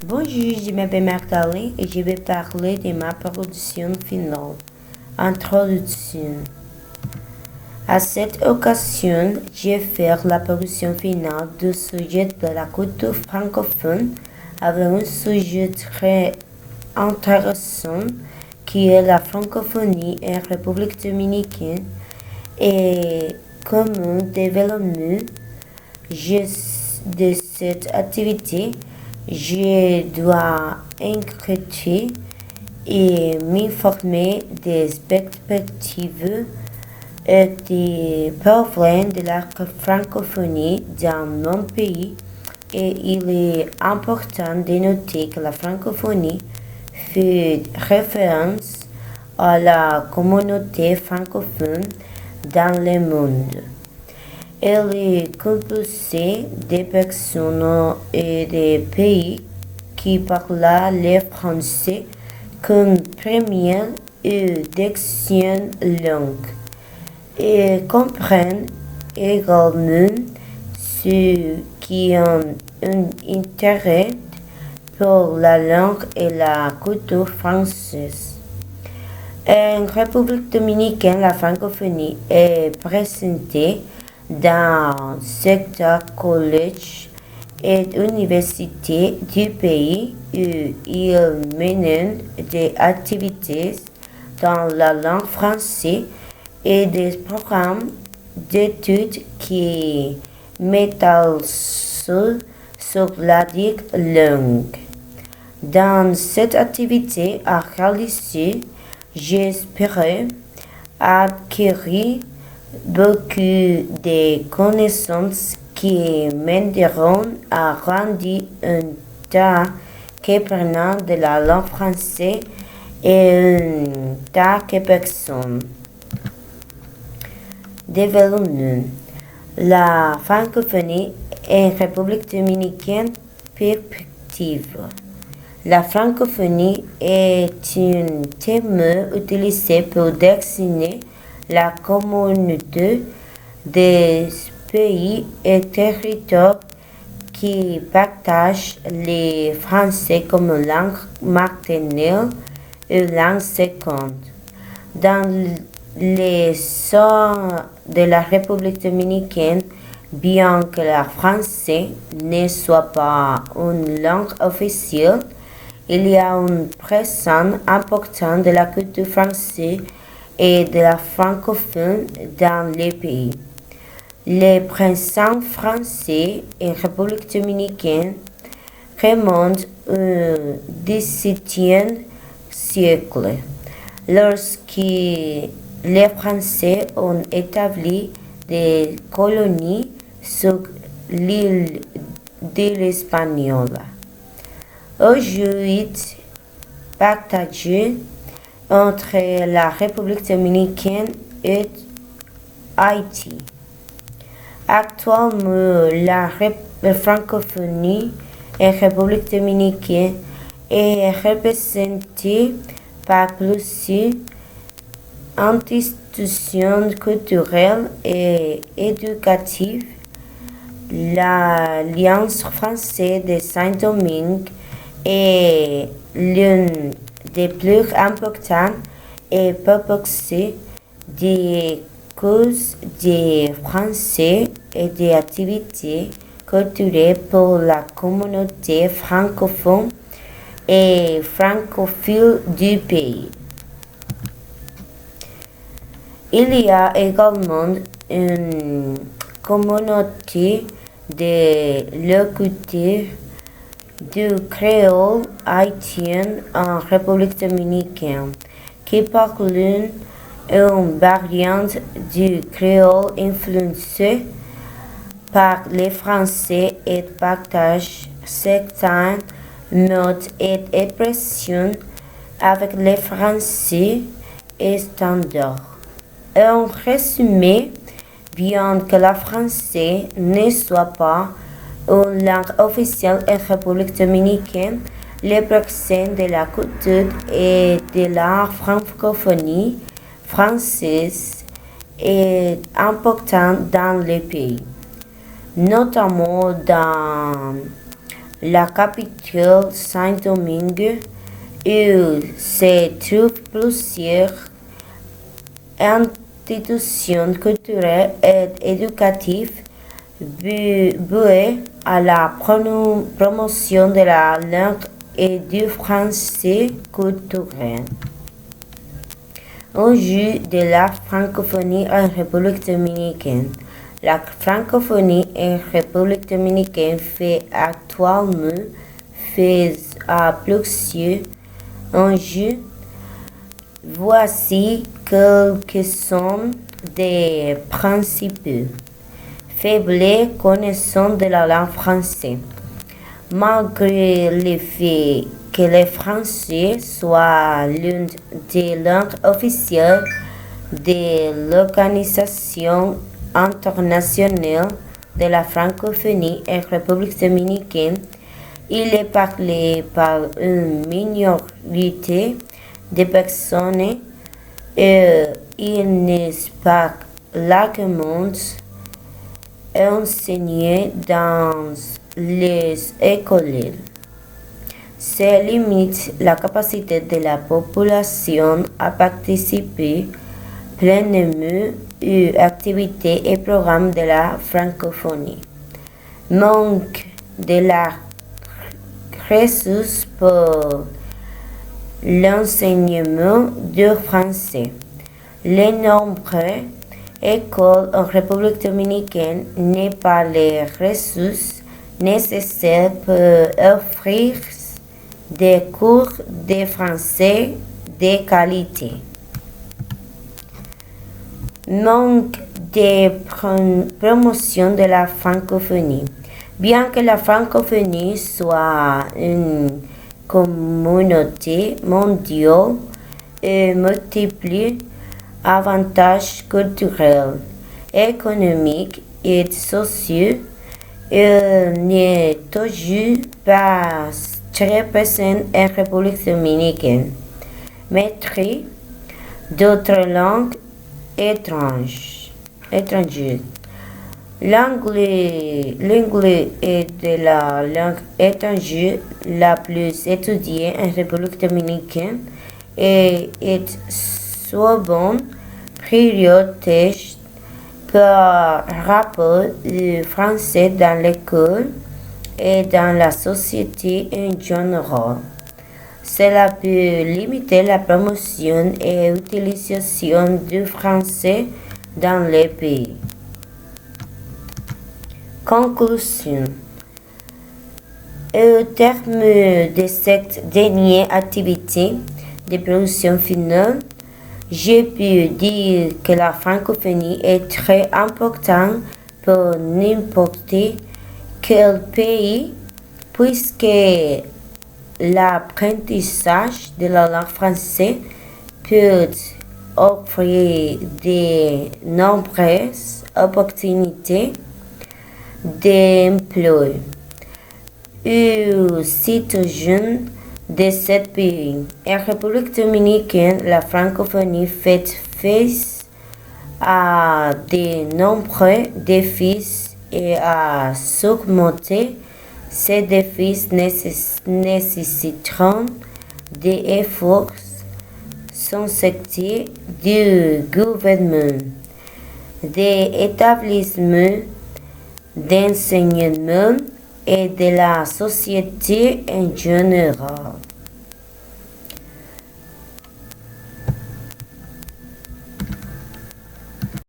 Bonjour, je m'appelle Magdalene et je vais parler de ma production finale. Introduction. À cette occasion, je vais faire la production finale du sujet de la culture francophone avec un sujet très intéressant qui est la francophonie en République dominicaine et comment développer de cette activité. Je dois inquiéter et m'informer des perspectives et des problèmes de la francophonie dans mon pays et il est important de noter que la francophonie fait référence à la communauté francophone dans le monde. Elle est composée de personnes et de pays qui parlent le français comme première et deuxième langue et comprennent également ceux qui ont un intérêt pour la langue et la culture française. En République dominicaine, la francophonie est présentée dans secteur collège et université du pays où ils mènent des activités dans la langue française et des programmes d'études qui mettent sur la dite langue. Dans cette activité à réaliser, j'espère acquérir beaucoup de connaissances qui m'aideront à grandir en tant qu'apprenant de la langue française et en tant que personne. Développement. La francophonie en République dominicaine perspective. La francophonie est un terme utilisé pour désigner la communauté des pays et territoires qui partagent le français comme langue maternelle et langue seconde. Dans les sons de la République dominicaine, bien que le français ne soit pas une langue officielle, il y a une présence importante de la culture française et de la francophonie dans le pays. Les présents français en République dominicaine remontent au XVIIe siècle, lorsque les Français ont établi des colonies sur l'île de l'Espagnol. Aujourd'hui, partagée entre la République dominicaine et Haïti. Actuellement, la francophonie en République dominicaine est représentée par plusieurs institutions culturelles et éducatives. L'Alliance française de Saint-Domingue est l'une des plus importantes et proposées des cours de français et des activités culturelles pour la communauté francophone et francophile du pays. Il y a également une communauté de locuteurs du créole haïtien en République dominicaine qui parlent une variante du créole influencée par les Français et partagent certains mots et expressions avec les Français standards. En résumé, bien que le français ne soit pas une langue officielle en République dominicaine, les personnes de la culture et de la francophonie française est important dans le pays, notamment dans la capitale Saint-Domingue, où se trouvent plusieurs institutions culturelles et éducatives vouées à la promotion de la langue et du français culturel. Enjeu de la francophonie en République dominicaine. La francophonie en République dominicaine fait actuellement face à plusieurs enjeux. Voici quelques-uns des principaux. Faible connaissance de la langue française. Malgré le fait que le français soit l'une des langues officielles de l'Organisation internationale de la francophonie en République dominicaine, il est parlé par une minorité de personnes et il n'est pas largement enseigné dans les écoles. Se limite la capacité de la population à participer pleinement aux activités et programmes de la francophonie. Manque de la ressource pour l'enseignement du français. Les nombreuses écoles en République dominicaine n'ont pas les ressources nécessaires pour offrir des cours de français de qualité. Manque de promotion de la francophonie. Bien que la francophonie soit une communauté mondiale et multiplie avantages culturels, économiques et sociaux, il n'est toujours pas très présent en République dominicaine. Maîtrise d'autres langues étrangères. L'anglais est de la langue étrangère la plus étudiée en République dominicaine et est souvent prioritaire par rapport au français dans l'école et dans la société en général. Cela peut limiter la promotion et l'utilisation du français dans les pays. Conclusion. Au terme de cette dernière activité de production finale, je peux dire que la francophonie est très importante pour n'importe quel pays, puisque l'apprentissage de la langue française peut offrir de nombreuses opportunités d'emploi aux citoyens de ce pays. En République dominicaine, la francophonie fait face à de nombreux défis et à surmonter ces défis nécessiteront des efforts concertés du gouvernement, des établissements d'enseignement et de la société en général.